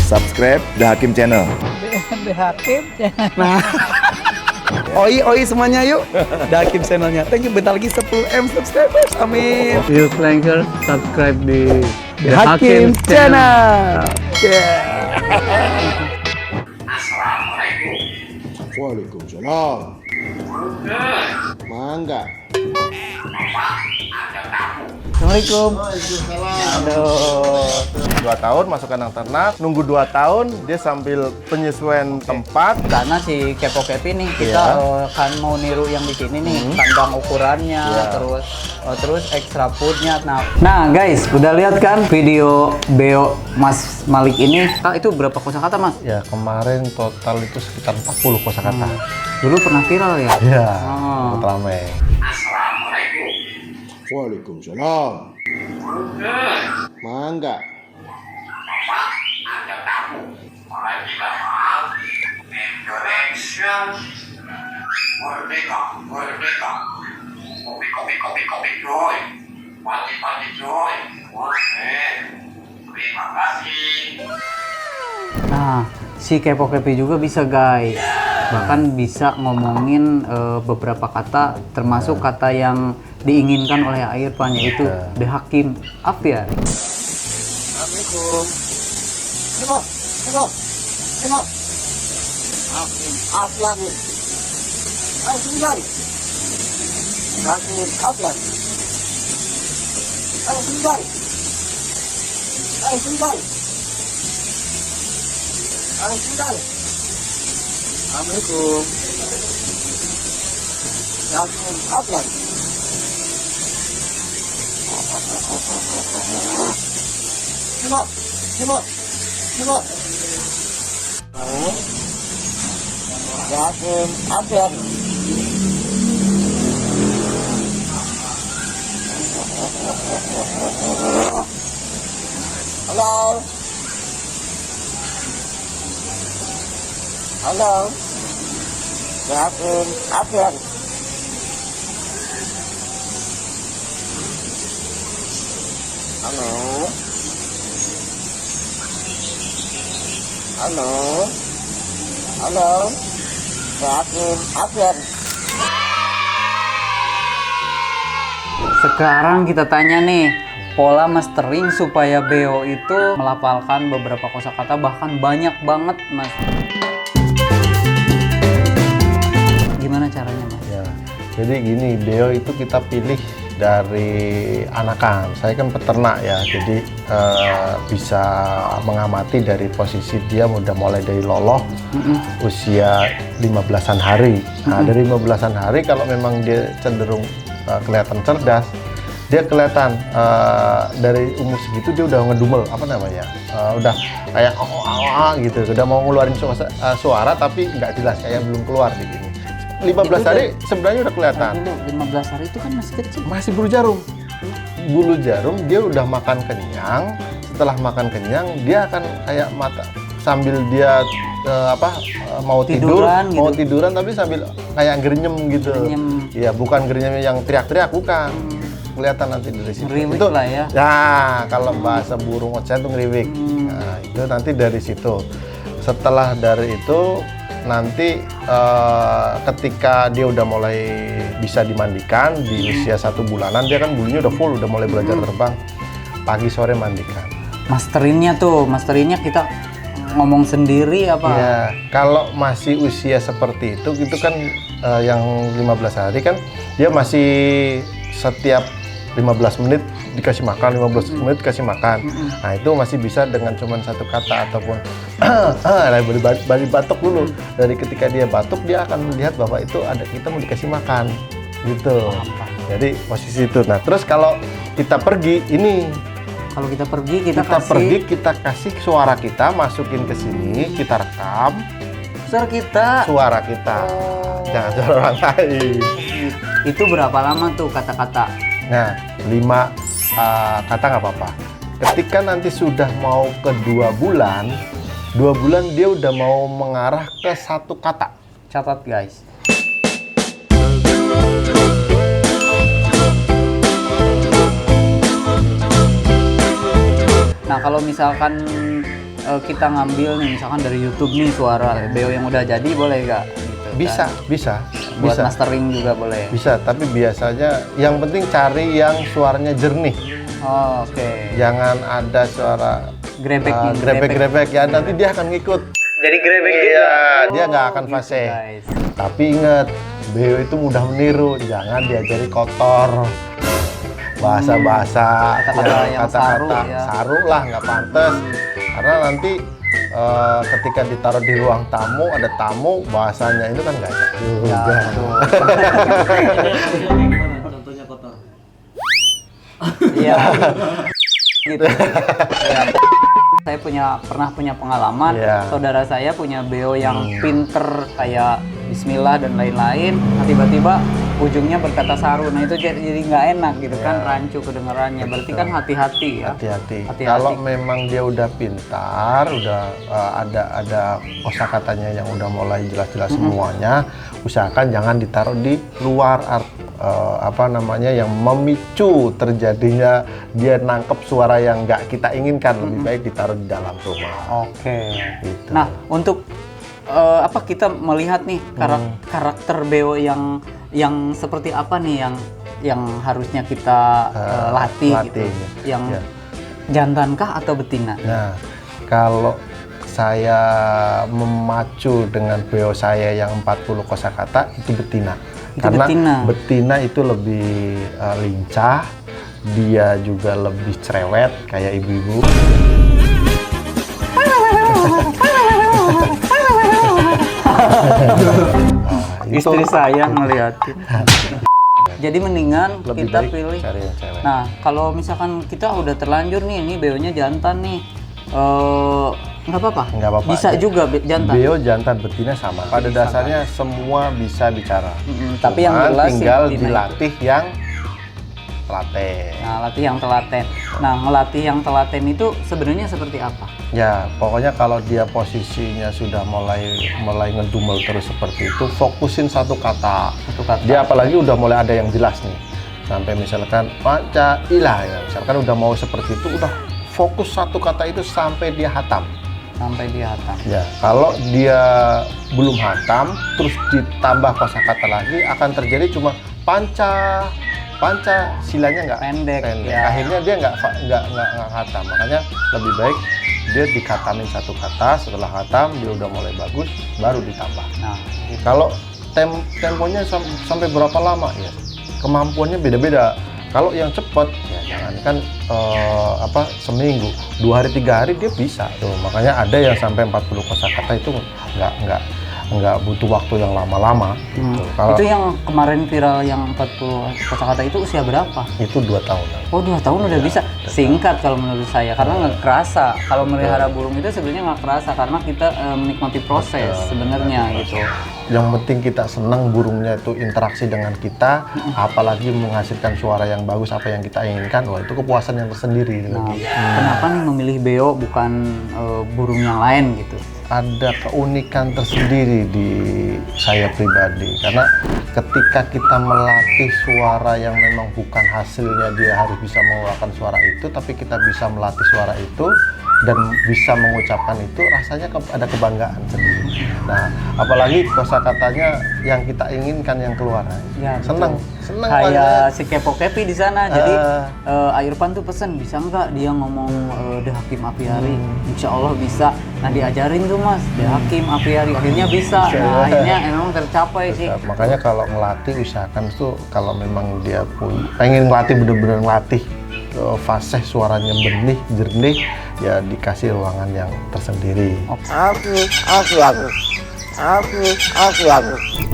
subscribe The Hakim Channel. The Hakim. Nah, oi semuanya yuk, The Hakim channelnya. Thank you, bentar lagi 10M subscribers, amin. Yuk, Flanker, subscribe di The Hakim channel. Yeah. Waalaikumsalam. Mangga. Assalamualaikum. Aduh. 2 tahun masuk kandang ternak, nunggu 2 tahun dia sambil penyesuaian tempat. Karena si Kepo-Kepi nih kita kan mau niru yang di sini nih, kandang ukurannya, terus extra foodnya. Nah guys, udah lihat kan video Beo Mas Malik ini? Itu berapa kosakata Mas? Ya kemarin total itu sekitar 40 kosakata. Dulu pernah viral ya? Iya, Oh. ramai. Waalaikumsalam. Mangga. Indonesia merdeka, merdeka. Kopi joy, pagi joy. Terima kasih. Nah, si Kepo-Kepi juga bisa guys. Bahkan bisa ngomongin beberapa kata, termasuk kata yang diinginkan oleh Irfan, yaitu The Hakim Afian. Assalamualaikum. Tengok. Hakim Afian. Ayo tinggal. Hakim Afian. Ayo tinggal. Assalamualaikum. Hakim Afian. Tengok. Hakim Afian. Halo. Hakim Afian. Halo. Hakim Afian. Sekarang kita tanya nih, pola mastering supaya Beo itu melafalkan beberapa kosakata, bahkan banyak banget Mas. Gimana caranya Mas? Ya, jadi gini, Beo itu kita pilih dari anakan. Saya kan peternak ya, jadi bisa mengamati dari posisi dia udah mulai dari loloh, usia 15-an hari. Nah, dari 15-an hari kalau memang dia cenderung kelihatan cerdas, dia kelihatan dari umur segitu dia udah ngedumel, apa namanya, udah kayak gitu, udah mau ngeluarin suara tapi nggak jelas, kayak belum keluar di gini. 15 hari sebenarnya udah kelihatan. Dulu 15 hari itu kan masih kecil. Masih bulu jarum. Bulu jarum dia udah makan kenyang. Setelah makan kenyang dia akan kayak mata sambil dia mau tiduran tapi sambil kayak gerenyem gitu. Iya, bukan gerenyem yang teriak-teriak, bukan. Kelihatan nanti dari situ. Ngeriwik itu lah ya. Ya, kalau bahasa burung ocet itu ngeriwik. Nah, itu nanti dari situ. Setelah dari itu nanti ketika dia udah mulai bisa dimandikan di usia 1 bulanan, dia kan bulunya udah full, udah mulai belajar terbang. Pagi sore mandikan. Masterinnya kita ngomong sendiri apa? Ya, kalau masih usia seperti itu kan yang 15 hari kan dia masih setiap 15 menit dikasih makan, 15 menit dikasih makan. Nah, itu masih bisa dengan cuman 1 kata ataupun dari batuk dulu. Dari ketika dia batuk, dia akan melihat bahwa itu ada kita mau dikasih makan gitu. Jadi posisi itu. Nah, terus kalau kita pergi ini, kita kasih suara kita, masukin ke sini, kita rekam suara kita. Jangan suara orang lain. Itu berapa lama tuh kata-kata? Nah, 5 kata nggak apa-apa. Ketika nanti sudah mau ke 2 bulan, 2 bulan dia udah mau mengarah ke 1 kata. Catat guys. Nah, kalau misalkan kita ngambil nih misalkan dari YouTube nih suara beo yang udah jadi boleh nggak? Gitu, Bisa, kan? bisa, Buat bisa. mastering juga boleh. Bisa, tapi biasanya yang penting cari yang suaranya jernih. Oh, oke. Jangan ada suara Grebek nih, grebek-grebek ya, nanti dia akan ngikut. Jadi grebek gitu. Iya, dia nggak akan gitu, fase. guys. Tapi ingat, beo itu mudah meniru, jangan diajari kotor. Bahasa-bahasa, Kata-kata yang saru ya. saru lah, nggak pantas. Karena nanti ketika ditaruh di ruang tamu, ada tamu, bahasanya itu kan nggak enak Ya, juga. betul. Contohnya kotor. Iya. Gitu. Ya. Saya pernah punya pengalaman, Iya. saudara saya punya beo yang pinter kayak Bismillah dan lain-lain, nah, tiba-tiba ujungnya berkata saru, nah itu jadi nggak enak gitu kan, rancu kedengarannya. Berarti kan hati-hati ya. Hati-hati. Hati-hati. Kalau memang dia udah pintar, udah ada kosakatanya yang udah mulai jelas-jelas semuanya, usahakan jangan ditaruh di luar yang memicu terjadinya dia nangkep suara yang nggak kita inginkan. Lebih baik ditaruh di dalam rumah. Oke. Gitu. Nah, untuk kita melihat nih karakter beo yang seperti apa nih yang harusnya kita latih gitu. Yang Ya. jantankah atau betina? Nah, kalau saya memacu dengan beo saya yang 40 kosakata itu betina. Itu Karena betina. betina itu lebih lincah, dia juga lebih cerewet kayak ibu-ibu. Istri saya ngeliatin. Jadi mendingan Lebih kita baik pilih. cari yang cewek. Nah, kalau misalkan kita udah terlanjur nih, ini beonya jantan nih, nggak apa-apa. Nggak apa-apa. Bisa juga jantan. Beo jantan betina sama. Pada dasarnya semua bisa bicara. Tapi yang Cuman jelas sih tinggal betina itu. dilatih yang telaten. Nah, latih yang telaten. Nah, ngelatih yang telaten itu sebenarnya seperti apa? Ya, pokoknya kalau dia posisinya sudah mulai ngedumel terus seperti itu, fokusin satu kata. Satu kata. Dia apalagi udah mulai ada yang jelas nih. Sampai misalkan Pancailah ya, misalkan udah mau seperti itu, udah fokus satu kata itu sampai dia hatam. Sampai di hatam. Ya, kalau dia belum hatam, terus ditambah kosakata lagi, akan terjadi cuma panca silanya nggak Pendek, ya. Akhirnya dia nggak hatam. Makanya lebih baik dia dikatamin satu kata, setelah hatam dia udah mulai bagus, baru ditambah. Nah, gitu. Kalau temponya sampai berapa lama ya? Kemampuannya beda-beda. Kalau yang cepat, ya jangan kan seminggu, 2 hari 3 hari dia bisa tuh. Makanya ada yang sampai 40 kosakata itu nggak butuh waktu yang lama-lama. Gitu. Kalau Itu yang kemarin viral yang 40 kata-kata itu usia berapa? itu 2 tahun. Oh, 2 tahun udah bisa. Singkat kalau menurut saya, karena nggak kerasa. Kalau melihara burung itu sebenarnya nggak kerasa karena kita menikmati proses sebenarnya gitu. Yang penting kita senang burungnya itu interaksi dengan kita, apalagi menghasilkan suara yang bagus apa yang kita inginkan, wah itu kepuasan yang tersendiri. Nah, lagi. kenapa nih memilih beo bukan burung yang lain gitu? Ada keunikan tersendiri di saya pribadi, karena ketika kita melatih suara yang memang bukan hasilnya dia harus bisa mengeluarkan suara itu, tapi kita bisa melatih suara itu dan bisa mengucapkan itu, rasanya ada kebanggaan sendiri. Nah, apalagi kosakatanya yang kita inginkan yang keluar, Ya, senang Kayak banget. si Kepo Kepi di sana. Jadi Irfan tuh pesen, bisa nggak dia ngomong The Hakim Apiari? Insya Allah bisa. Nah, diajarin tuh Mas, The Hakim Apiari. Akhirnya bisa. Nah, akhirnya emang tercapai sih. Makanya kalau ngelatih usahakan tuh kalau memang dia pengen ngelatih bener-bener ngelatih fasih suaranya benih, jernih, ya dikasih ruangan yang tersendiri. Aku.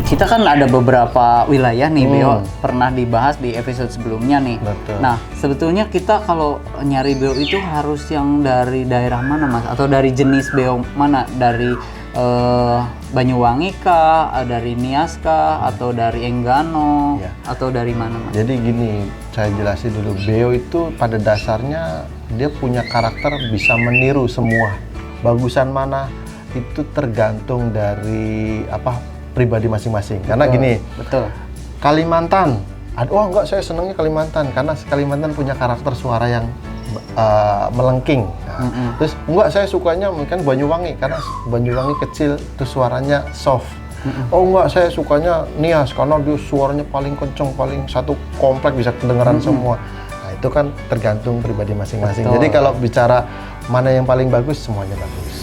Kita kan ada beberapa wilayah nih, Beo, pernah dibahas di episode sebelumnya nih. Betul. Nah, sebetulnya kita kalau nyari Beo itu harus yang dari daerah mana, Mas? Atau dari jenis Beo mana? Dari Banyuwangi kah? Dari Nias kah? Atau dari Enggano? Ya. Atau dari mana, Mas? Jadi gini, saya jelasin dulu. Beo itu pada dasarnya dia punya karakter bisa meniru semua. Bagusan mana itu tergantung dari pribadi masing-masing. Karena gini, Betul. Kalimantan. Oh enggak, saya senangnya Kalimantan karena Kalimantan punya karakter suara yang melengking. Nah, Terus enggak, saya sukanya kan Banyuwangi karena Banyuwangi kecil terus suaranya soft. Oh enggak, saya sukanya Nias karena dia suaranya paling kenceng, paling satu komplek bisa kedengeran semua. Nah, itu kan tergantung pribadi masing-masing. Betul. Jadi kalau bicara mana yang paling bagus, semuanya bagus.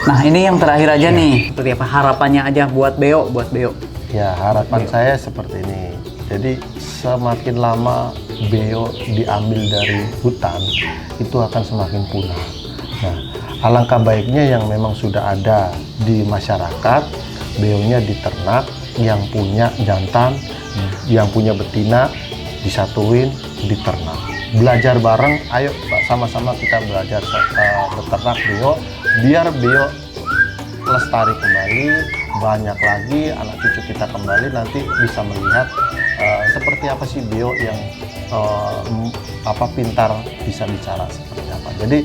Nah, ini yang terakhir aja nih. Seperti apa harapannya aja buat Beo, Ya, harapan saya seperti ini. Jadi semakin lama beo diambil dari hutan, itu akan semakin punah. Nah, alangkah baiknya yang memang sudah ada di masyarakat, beonya diternak, yang punya jantan, yang punya betina, disatuin, diternak. Belajar bareng, ayo sama-sama kita belajar beternak beo, biar beo lestari kembali, banyak lagi anak cucu kita kembali nanti bisa melihat seperti apa sih beo yang pintar bisa bicara seperti apa. Jadi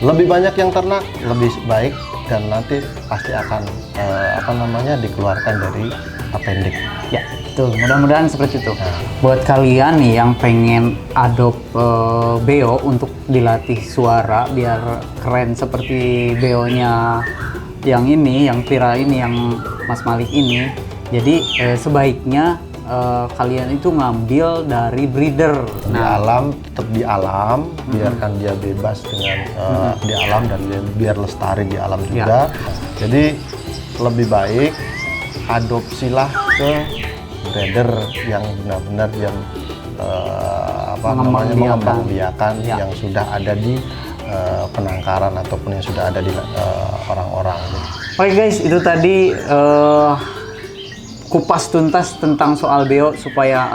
lebih banyak yang ternak lebih baik dan nanti pasti akan dikeluarkan dari appendix. Ya, betul. Mudah-mudahan seperti itu. Buat kalian nih yang pengen adopt Beo untuk dilatih suara biar keren seperti Beonya yang ini, yang viral ini, yang Mas Malik ini. Jadi sebaiknya kalian itu ngambil dari breeder. Di alam, tetap di alam, biarkan dia bebas dengan di alam dan biar lestari di alam juga. Jadi lebih baik adopsilah ke breeder yang benar-benar yang mengembangbiakan yang sudah ada di penangkaran ataupun yang sudah ada di orang-orang. Oke guys, itu tadi kupas tuntas tentang soal Beo supaya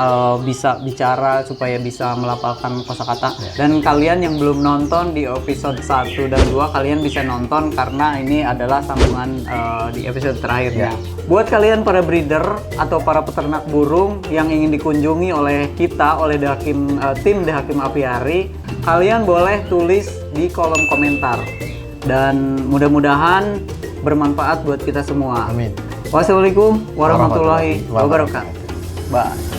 bisa bicara, supaya bisa melafalkan kosakata. Dan kalian yang belum nonton di episode 1 dan 2, kalian bisa nonton karena ini adalah sambungan di episode terakhirnya. Buat kalian para breeder atau para peternak burung yang ingin dikunjungi oleh kita, oleh tim The Hakim Apiari, kalian boleh tulis di kolom komentar. Dan mudah-mudahan bermanfaat buat kita semua. Amin. Wassalamualaikum warahmatullahi wabarakatuh. Bye.